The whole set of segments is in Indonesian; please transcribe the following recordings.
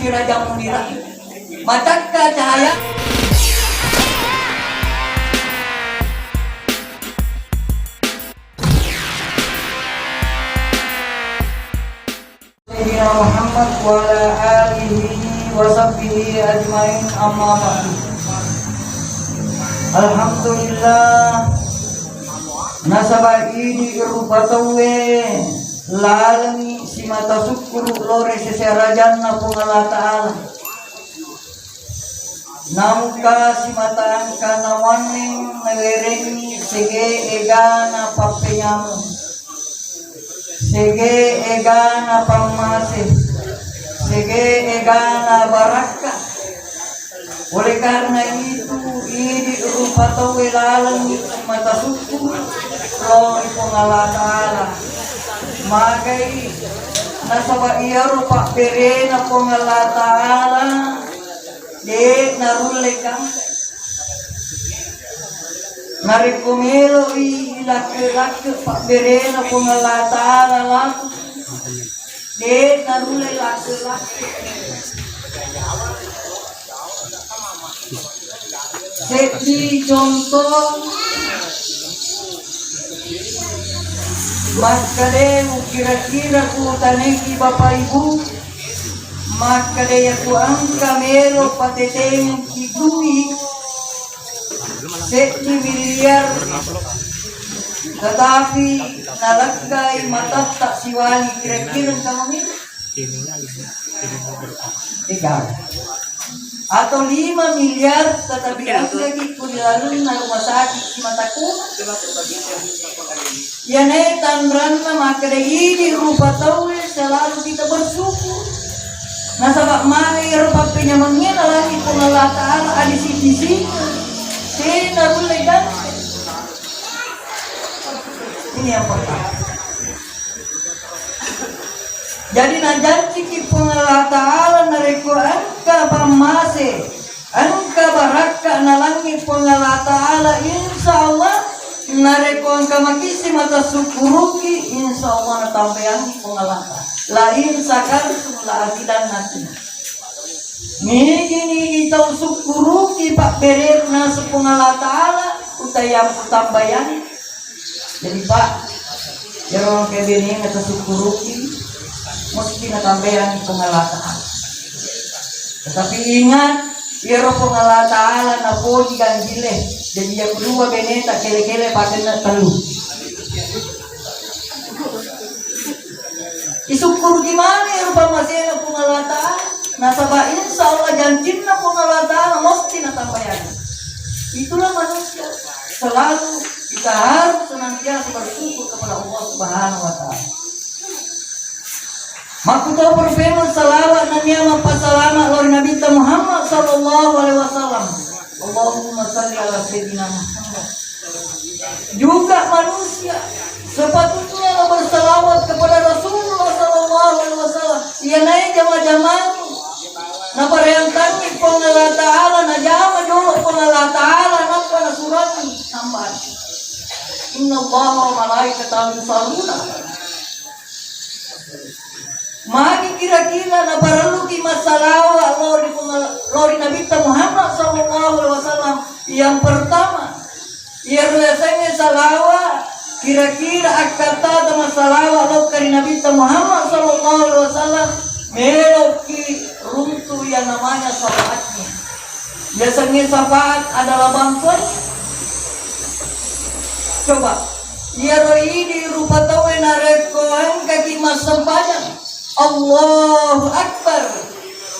Raja Munira mataka cahaya Sayyidina Muhammad wa ala alihi wa sahbihi ajmain amma ba'du. Alhamdulillah nasaba idi irubatawe lalami simata syukuru lore seserajan na pung Allah Ta'ala namuka simata angka nawaning nawerengi sege egana papenyamu sege egana pamase sege egana baraka. Oleh karena itu ini rupatawe lalami simata syukur lore pung Allah Ta'ala magai nasaba iya rupa perena pung Allah Ta'ala de narulekang narikumelo ilake-lake pak perena pung Allah Ta'ala laku de narule lake-lake seperti contoh maka deh kira-kira ku taneki bapak ibu maka deh ku angka melo pateteng kidui setni miliar tetapi nalagay matatak siwali kira-kira kamu ikaw atau 5 miliar tetapi lagi kudilalun na rumah sakit si mataku yan ay tanran na makadaini rupa tawe selalu kita bersyukur nasabak mai rupa penyamangin alami kung Allah Ta'ala adi sisi sina boleh dan ini yang pertama. Jadi najanci ki pung Allah Ta'ala nareku angka pamase angka baraka nalangi pung Allah Ta'ala insyaallah nareku angka makisi mata syukuruki insyaallah natambayan pung Allah Ta'ala lain sakartum la azidan nanti migini itau syukuruki pak berer na pung Allah Ta'ala utayam tambayan. Jadi pak jarang kebini ngata syukuruki mesti natambayan pengala Ta'ala. Tetapi ingat, iro pengala Ta'ala na po ganjile. Jadi yang kedua beneta kele-kele pakai na telu. Isyukur gimana iro pamasena pengala Ta'ala? Nasaba insyaallah janjin na pengala Ta'ala mesti natambayan. Itulah manusia. Selalu kita harus senantiasa bersyukur kepada Allah Subhanahu wa Ta'ala. Makuto perfirman salawat dan ni'mat pasalama lor Nabi Muhammad sallallahu alaihi wasallam. Allahumma salli ala sayyidina Muhammad. Juga manusia sepatutnya bersalawat kepada Rasulullah sallallahu alaihi wasallam. Ia naik jama-jama na pareantangi pung Allah Ta'ala na jama dulu pung Allah Ta'ala na pana surati sambat. Inna Allaha wa malaikatahu yusalluna magi kira-kira na perlu ki masalah lori Nabi Muhammad sallallahu alaihi wasallam. Yang pertama ia biasanya salawat kira-kira akata masalah lo kari Nabi Muhammad sallallahu alaihi wasallam meloki runtuh yang namanya salatnya. Biasanya syafaat adalah bantuan. Coba ia ini rupa tahu narekoan kaki mas sempajang Allahu Akbar.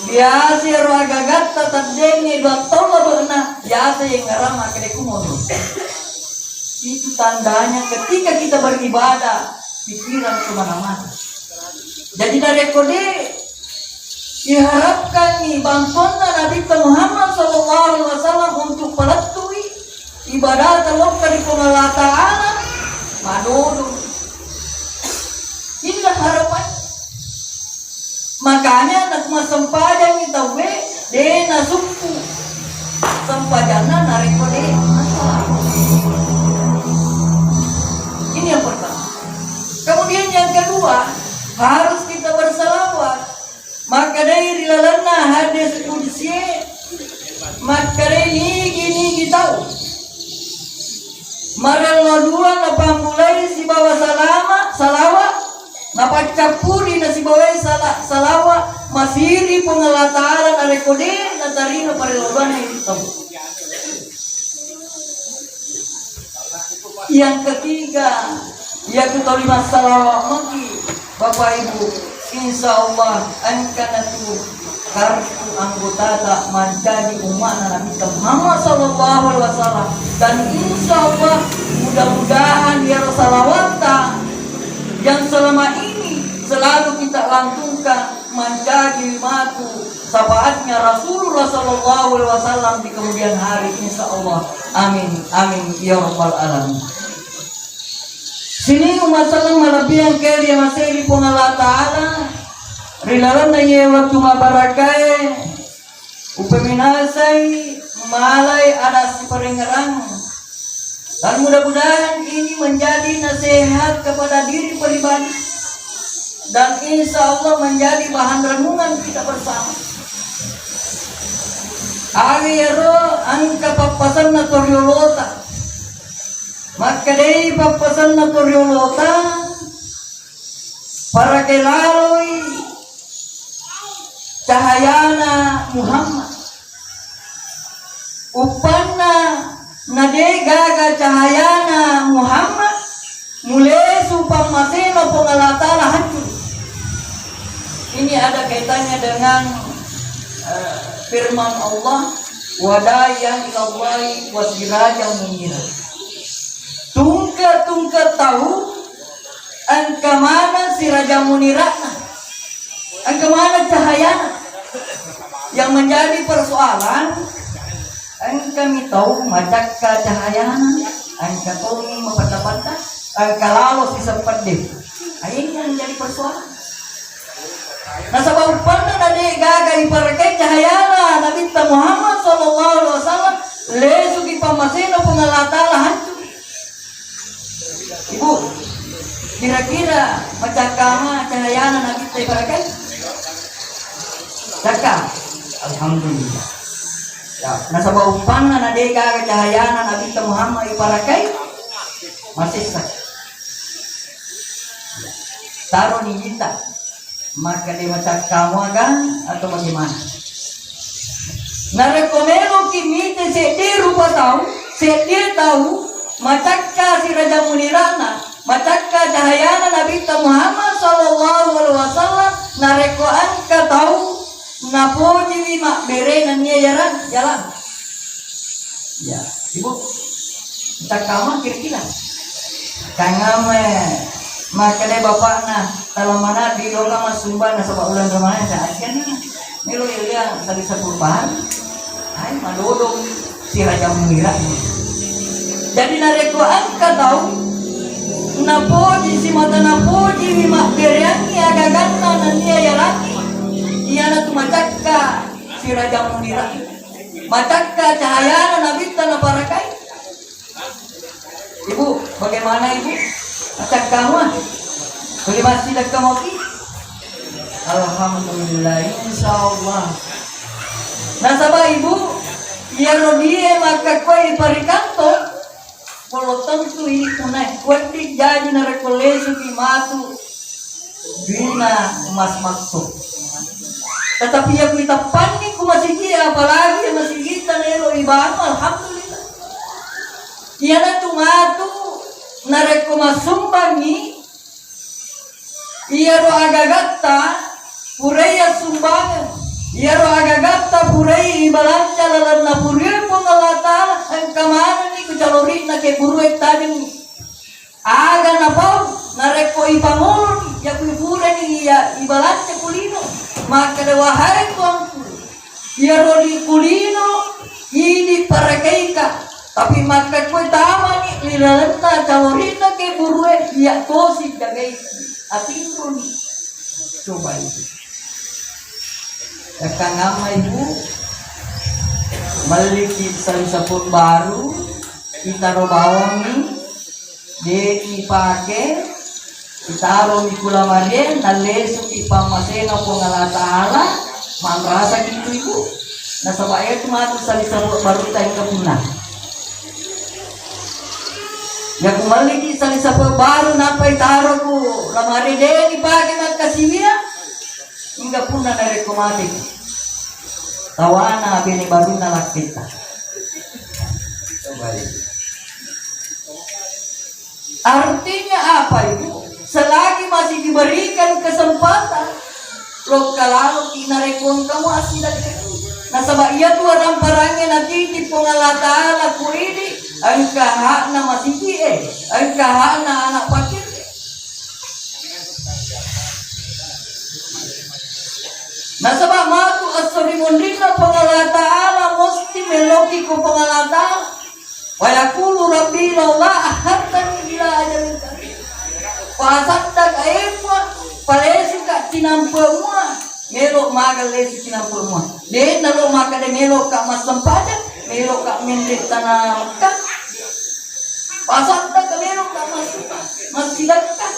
Biasa raga gatta tadeni dua tola berna biasa yang ngarama kede kumodo. Itu tandanya ketika kita beribadah pikiran kemana-mana. Jadi dari kode diharapkan nih bantuan Nabi Muhammad SAW untuk pelatui ibadah terlokar di Allah Ta'ala. Madodo. Inilah harapan. Makanya nak masempajang kita we de nasukku sempajana nariko de masalah. Ini yang pertama. Kemudian yang kedua harus kita bersalawat. Maka dari lilalana hadis kudsi makare ni tahu marang dua na pamulai si bawa salawa na pagkapuri na si bawa salawa masiri pengelataran na rekode na tarino pariloban na ito. Yang ketiga, yaitu kelima salawat maki Bapak Ibu, insya Allah angkanatu kartu anggota tak menjadi umat Nabi Muhammad Sallallahu Alaihi Wasallam, dan insya Allah mudah-mudahan ya salawat yang selama ini selalu kita lantunkan menjadi matu syafaatnya Rasulullah Sallallahu Alaihi Wasallam di kemudian hari, insya Allah. Amin amin ya rabbal alamin. Sini umat salam malabiang kaya dia masih di Allah Ta'ala rilalan na iya waktu mabarakai upeminasai malay ada si peringarang, dan mudah-mudahan ini menjadi nasihat kepada diri pribadi dan insya Allah menjadi bahan renungan kita bersama. Agero angka papasan na toriolota maka dari papasan na toriolota para kelalui cahayana Muhammad upanna nadegaga cahayana Muhammad mulai supamaseno pengalatala hancur. Ini ada kaitannya dengan firman Allah wadayang ilallahi wasirajang munira. Tungka tahu angka mana si Raja Munirana, angka mana cahayana. Yang menjadi persoalan angka mi tahu macak ka cahayana, angka tahu ni mapata-pata, angka lalos si sepedih. Ini yang menjadi persoalan. Nah sebab pernah tadi gagal ipakai cahayana Nabi Muhammad Sallallahu Alaihi Wasallam lesu di pamaseno pengalatala hancur. Ibu, kira-kira macakama cahayana Nabi ipakai? Cakap, alhamdulillah. Ya, nah sebab pernah tadi gagal cahayana Nabi Muhammad ipakai masih sak. Taruh di kita. Maka dia macam kamu kan atau bagaimana? Narekomelo kimite sedi rupa tahu, sedi tahu macakka si Raja Munirana, macakka cahayana Nabi Muhammad Sallallahu Alaihi Wasallam. Nareko angka tahu napoji lima bere nanya jalan. Ya, ibu, macam kamu kira-kira, kangame. Maka deh bapakna kalau mana di doa mas sumban sebab ulang kemana saatnya nih lo ya tadi sepuluhan, ay madodong si Raja Munira. Jadi nareko angka tahu napoji si mata napoji lima beriangi agak ganta nanti ya lagi iya na tumacakka si Raja Munira macakka cahaya Nabi tanah parakai. Ibu bagaimana ibu? Macam kamu bagi masih dah kamu ki? Alhamdulillah insyaallah. Nah sabah ibu ya rodie maka kue parikanto kalau tentu ini punai kue jadi narekolesu ki matu bina emas maksud. Tetapi ya kita panik ku masih dia apalagi masih kita nero ibadah alhamdulillah. Iya na tumatu nareko masumbangi iya ro agagatta pureya sumbangan iya ro agagatta purei ibalanca lalan na purei pengalatala ang kamana ni kucalori na ke buruek tadi ni aga na pau nareko ipangolo ni ya pure ni iya ibalanca kulino maka dewahai tuangku iya ro di kulino ini parakeika. Tapi maka kue tama ni lilalenta calorita ke burue ya tosi jagai atingkun coba itu. Kakak nama ibu maliki salisapun baru kita bawang ni dia ipake kita ro mikula made nalesu ipamasena pengalatahala Merasa gitu ibu. Nah sabaya itu matu salisa baru tayo kapunah. Ya kumaliki salisa baru napay taro ko. Lamari din ipagi magkasiwiya. Hingga punah dari kumatik. Tawana bini baru na lakita. Artinya apa ibu? Selagi masih diberikan kesempatan, lo kalau inarekon kamu asli dari nasabah iya tuh orang parangnya nanti di pengalata aku ini angka hak na masih angka hak na anak pakir. Nasabah matu asori mondina pengalata ala mesti meloki ko pengalata. Wayakulu rabbi laula ahattani ila ajalin qarib. Pasatta kaepa palesi ka tinampemua melo magal lesi tinampemua. De nalo makade melo ka masampaja melo ka mende tanah Mekah. Pasatta ka melo ka masilakka.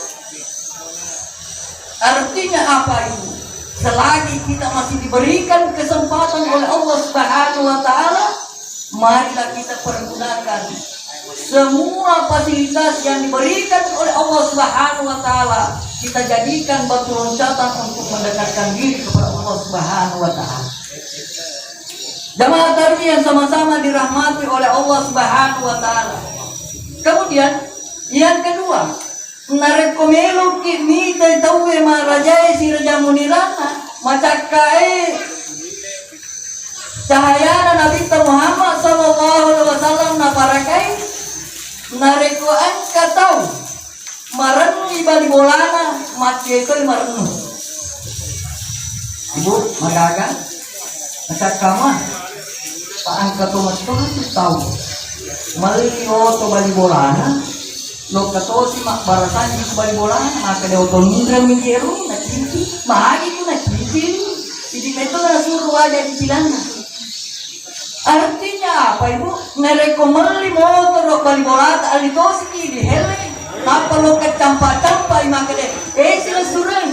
Artinya apa itu? Selagi kita masih diberikan kesempatan oleh Allah Subhanahu wa taala, marilah kita pergunakan semua fasilitas yang diberikan oleh Allah Subhanahu wa taala. Kita jadikan batu loncatan untuk mendekatkan diri kepada Allah Subhanahu wa taala. Jamaah tarbiyah yang sama-sama dirahmati oleh Allah Subhanahu wa taala. Kemudian yang kedua, narekomelo ki mita tawe marajai si raja munirana macakai cahaya Nabi Muhammad sallallahu alaihi wasallam na parakai nareko angka tahu maranu ibali bolana macekoi maranu ibu magaga macakama paangka to macto tahu malio to bali bolana lo katosi mak barasan di bali bolana maka de otonindra minjeru na kinti mahagi ko na kinti hindi meto na suruh aja di bilana. Artinya apa ibu? Nerekomali motor bali bolata alitosi di hele apa lo kecampa-campa maka de sila suruh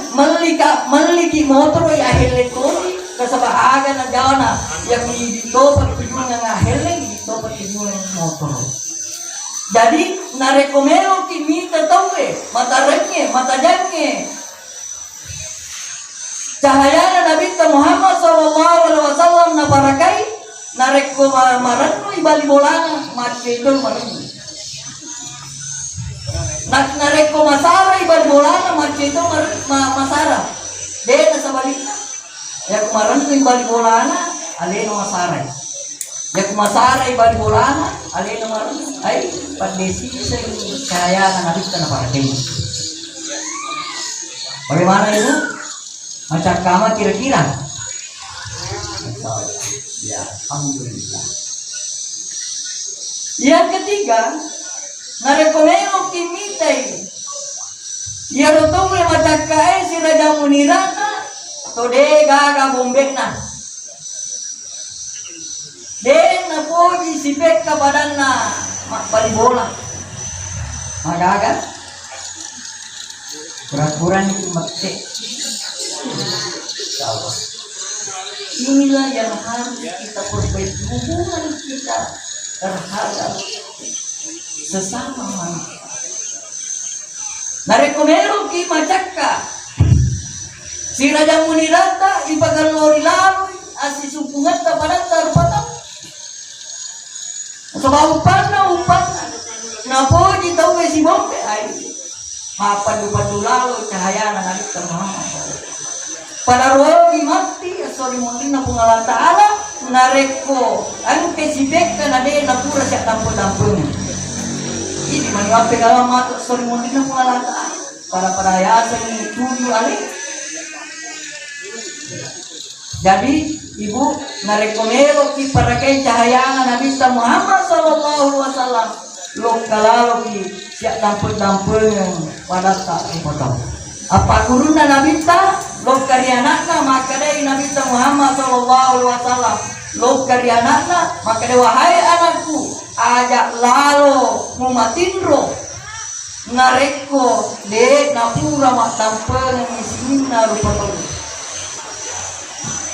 meliki motor ya hele tosi kasabahaga na jawana yang dito pagtujun nga hele dito pagtujun motor. Jadi narekomelo kimita tawe matarenge matajenge cahaya Nabi Muhammad sallallahu alaihi wasallam na barakai nareko maranu ibali bolana macedol maranu nareko masara ibali bolana macedol masara de sabalita ya maranu ibali bolana aleno masara ya masara ibali bolana aleno maranu ay pagdesi sa kaya na Nabi na barakai. Bagaimana itu? Macam kama kira-kira? Ya, alhamdulillah. Yang ketiga, narekomelo kimitai. Ya rotong le macam kaya si raja munirana, tode gaga bombekna. Den na pogi si pekka badanna bali bola. Magaga. Kurang-kurang itu mati. Inilah yang harus kita perbaiki hubungan kita terhadap sesama manusia. Narekomelo ki macaka si raja munirata ipagalori lalu asi supungan ta paranta rupata sebab upana napo di tahu si bombe ai mapadu-padu lalu cahaya Nabi Muhammad pada rogi mati asori mungkin na pungalan taala nareko anu kesibek kana de na pura sak tampun-tampun ini maniwape kalau matu asori mungkin na pungalan taala para yasa ini tuju ali. Jadi ibu narekomelo ki parakai cahaya Nabi Muhammad sallallahu alaihi wasallam lo kalalo ki siap tampun-tampun pada tak potong apa guruna Nabi ta lo karyanakna maka dari Nabi Muhammad sallallahu alaihi wasallam lo karyanakna maka dari wahai anakku ajak lalo mumatinro nareko de napura mak tampun ngisina rupa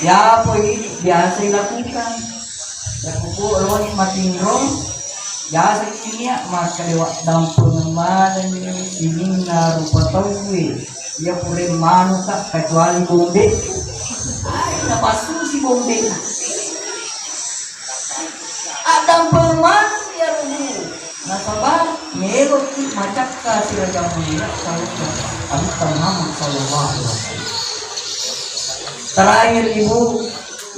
Ya po ini biasa dilakukan. Ya po ulun matinron. Biasa ini maka dewa dampun malam ini na rupa tawi. Ya po rin mano ka kecuali bombe. Ay napasok si bombe. Adam permanen ya rubu. Nasabah melok macak ka si Raja Mulia Abi Muhammad sallallahu alaihi wasallam. Terakhir ibu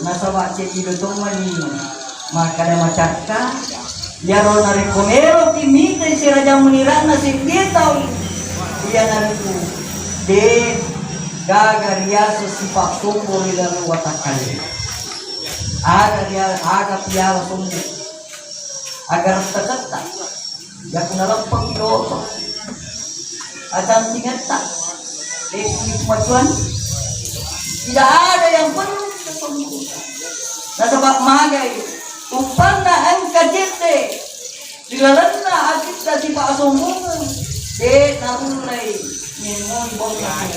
nasabah cek itu mani maka ada macaka ya rona rekomero timite si Raja Munira na si tahu dia nariku de gagaria sifat tumpul di dalam watakali aga piala sumbu agar terketak ya kunalang pagkiloto acan tingata kemajuan tidak ada yang perlu kita nasabak magai upang na ang kajete dilalana agit na si paasumungan narulay nimoy bongkak.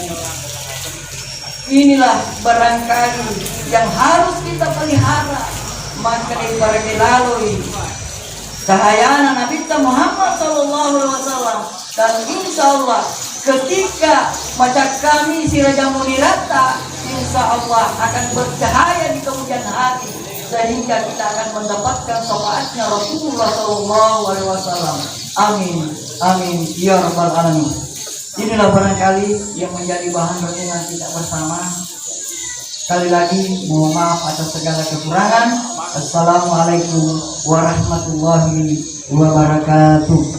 Inilah barangkali yang harus kita pelihara maka ibaratnya cahaya Nabi Muhammad sallallahu alaihi wasallam dan insya Allah ketika macam kami si Raja Munirata insya Allah akan bercahaya di kemudian hari sehingga kita akan mendapatkan syafaatnya Rasulullah sallallahu alaihi wasallam. Amin amin ya rabbal alamin. Inilah barangkali yang menjadi bahan renungan kita bersama. Sekali lagi mohon maaf atas segala kekurangan. Assalamualaikum warahmatullahi wabarakatuh.